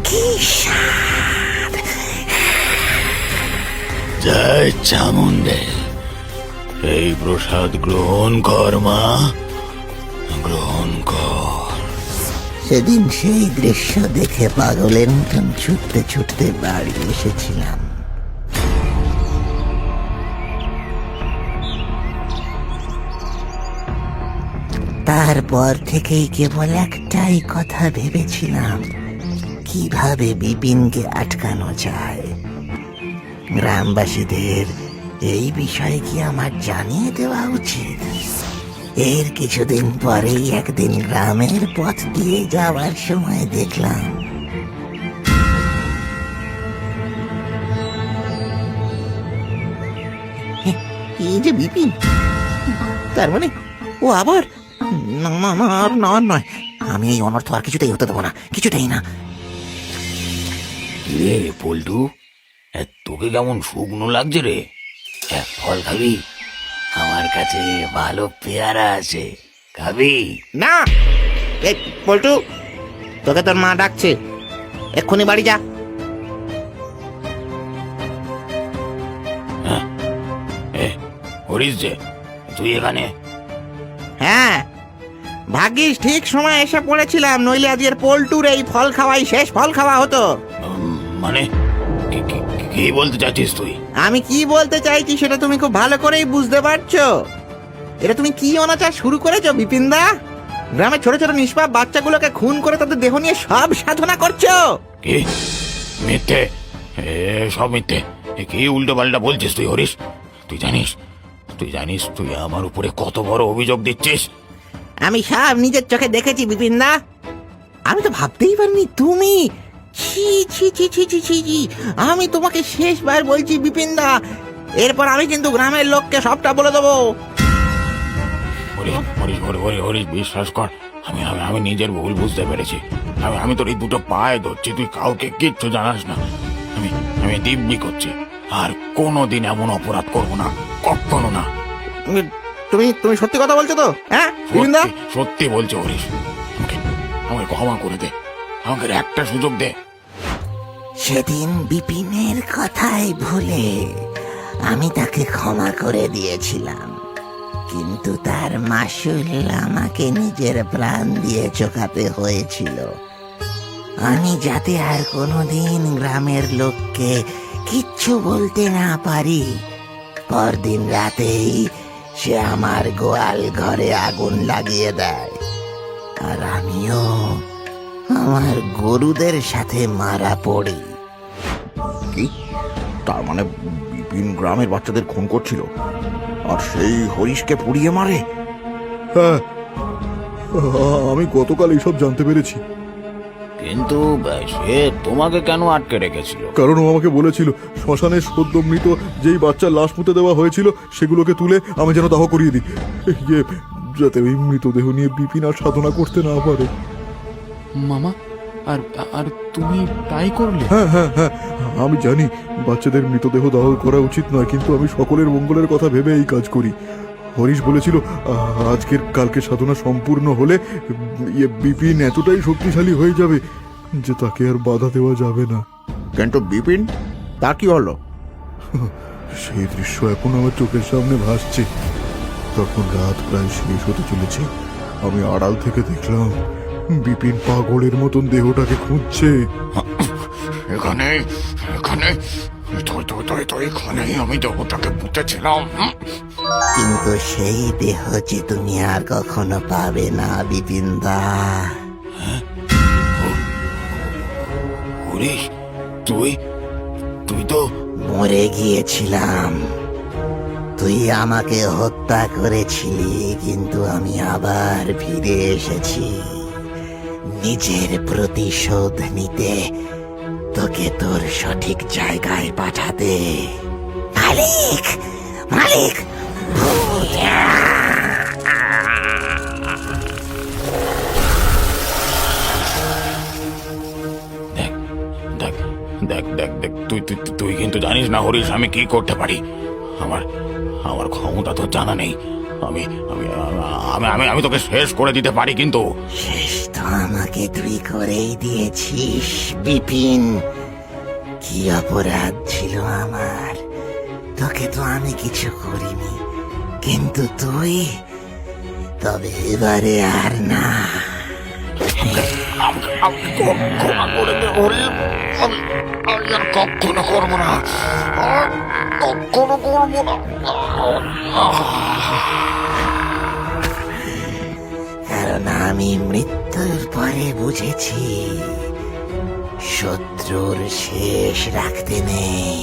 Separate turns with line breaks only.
কি স্বাদ!
জয় চামুণ্ডে, এই প্রসাদ গ্রহণ কর মা, গ্রহণ কর।
সেদিন সেই দৃশ্য দেখে পাগলের মতন ছুটতে ছুটতে বাড়ি এসেছিলাম। তারপর থেকেই কেবল একটাই কথা ভেবেছিলাম, কিভাবে বিপিনকে আটকানো যায়। গ্রামবাসীদের এই বিষয়ে কি আমার জানিয়ে দেওয়া উচিত? এর কিছুদিন পরেই একদিন গ্রামের পথ দিয়ে যাওয়ার সময় দেখলাম এই যে বিপিন। তার মানে ও আবার না না না আর না আর নয়, আমি এই অনর্থ আর কিছুতেই হতে দেবো না, কিছুতেই না।
রে পল্টু, তোকে কেমন শুকনো লাগছে রে? ফল খাবি? আমার কাছে ভালো পেয়ারা আছে, খাবি?
না, এই পল্টু, তোকে তোর মা ডাকছে, এক্ষুনি বাড়ি যা।
হরিশ যে, তুই এখানে?
হ্যাঁ, ভাগ্যিস ঠিক সময় এসে পড়েছিলাম, নইলে আজকের পল্টুর এই ফল খাওয়াই শেষ ফল খাওয়া হতো।
মানে কি বলতে চাচ্ছিস তুই?
আমি কি বলতে চাইছি সেটা তুমি খুব ভালো করেই বুঝতে পারছো। এটা তুমি কি অনাচার শুরু করেছো বিপিনদা? গ্রামে ছোট ছোট নিষ্পাপ বাচ্চাগুলোকে খুন করে তাদের দেহ নিয়ে সব সাধনা করছো।
কি মিথ্যে? সব মিথ্যে। কি উল্টো পাল্টা বলছিস তুই হরিশ? তুই জানিস তুই আমার উপরে কত বড় অভিযোগ দিচ্ছিস?
আমি সব নিজের চোখে দেখেছি বিপিনদা। আমি তো ভাবতেই পারিনি তুমি। ছি ছি ছি ছি ছি ছি ছি। আমি তোমাকে শেষবার বলছি বিপিনদা, এরপর আমি কিন্তু গ্রামের লোককে সবটা বলে দেবো।
হরিশ, বিশ্বাস কর, আমি নিজের ভুল বুঝতে পেরেছি। আমি তোর এই দুটো পায়ে ধরছি, তুই কাউকে কিচ্ছু জানাস না। আমি দিব্যি করছি, আর কোনোদিন এমন অপরাধ করবো না, কখনো না।
তুমি তুমি সত্যি কথা বলছো তো? হ্যাঁ বিপিনদা,
সত্যি বলছো হরিশ। আমাকে ক্ষমা করে দে, আমাকে একটা সুযোগ দে।
সেদিন বিপিনের কথাই ভুলে আমি তাকে ক্ষমা করে দিয়েছিলাম, কিন্তু তার মাসুল আমাকে নিজের প্রাণ দিয়ে চোকাতে হয়েছিল। আমি যাতে আর কোনোদিন গ্রামের লোককে কিচ্ছু বলতে না পারি, পরদিন রাতেই সে আমার গোয়াল ঘরে আগুন লাগিয়ে দেয়, আর আমিও আমার গরুদের সাথে মারা পড়ি।
কি? তার মানে বিপিন গ্রামের বাচ্চাদের খুন করছিল, আর সেই হরিশকে পুড়িয়ে মারে?
হ্যাঁ, আমি গতকাল এইসব জানতে পেরেছি।
কিন্তু সে তোমাকে কেন আটকে রেখেছিল?
কারণ ও আমাকে বলেছিল শ্মশানে সদ্য মৃত যেই বাচ্চার লাশ পুঁতে দেওয়া হয়েছিল সেগুলোকে তুলে আমি যেন দাহ করিয়ে দিই, যাতে ওই মৃতদেহ নিয়ে বিপিন আর সাধনা করতে না পারে।
মামা, আর আর তুমি তাই করলে?
হ্যাঁ হ্যাঁ হ্যাঁ, আমি জানি বাচ্চাদের মৃতদেহ দাহ করা উচিত নয়, কিন্তু আমি সকলের মঙ্গলের কথা ভেবে এই কাজ করি। হরিশ বলেছিল আজকের কালকে সাধনা সম্পূর্ণ হলে বিপিন এতটাই শক্তিশালী হয়ে যাবে যে তাকে আর বাধা দেওয়া যাবে না।
কিন্তু বিপিন, তা কি হলো?
সেই দৃশ্য এখন আমার চোখের সামনে ভাসছে। তখন রাত প্রায় শেষ হতে চলেছে, আমি আড়াল থেকে দেখলাম বিপিন পাগলের মতন দেহটাকে খুঁজছে।
এখানে আমি দেহটাকে পুঁতেছিলাম,
কিন্তু সেই দেহ যে তুমি আর কখনো পাবে না বিপিনদা।
হরিশ, তুই তো
মরে গিয়েছিলাম, তুই আমাকে হত্যা করেছিলি, কিন্তু আমি আবার ফিরে এসেছি নিজের প্রতিশোধ নিতে, তোকে তোর সঠিক জায়গায় পাঠাতে। মালিক, মালিক,
দেখ, তুই কিন্তু জানিস না হরিশ আমি কি করতে পারি। আমার ক্ষমতা তো জানা নেই, আমি আমি আমি আমি আমি তোকে শেষ করে দিতে পারি কিন্তু
শেষ তো আমাকে তুই করেই দিয়েছিস বিপিন। কি অপরাধ ছিল আমার? তোকে তো আমি কিছু করিনি, কিন্তু তুই, তবে এবারে আর না।
ক্ষমা করে দে হরি। আমি আমি আর কখনো করবো না, আর কখনো করবো না।
কারণ আমি মৃত্যুর পরে বুঝেছি শত্রুর শেষ রাখতে নেই।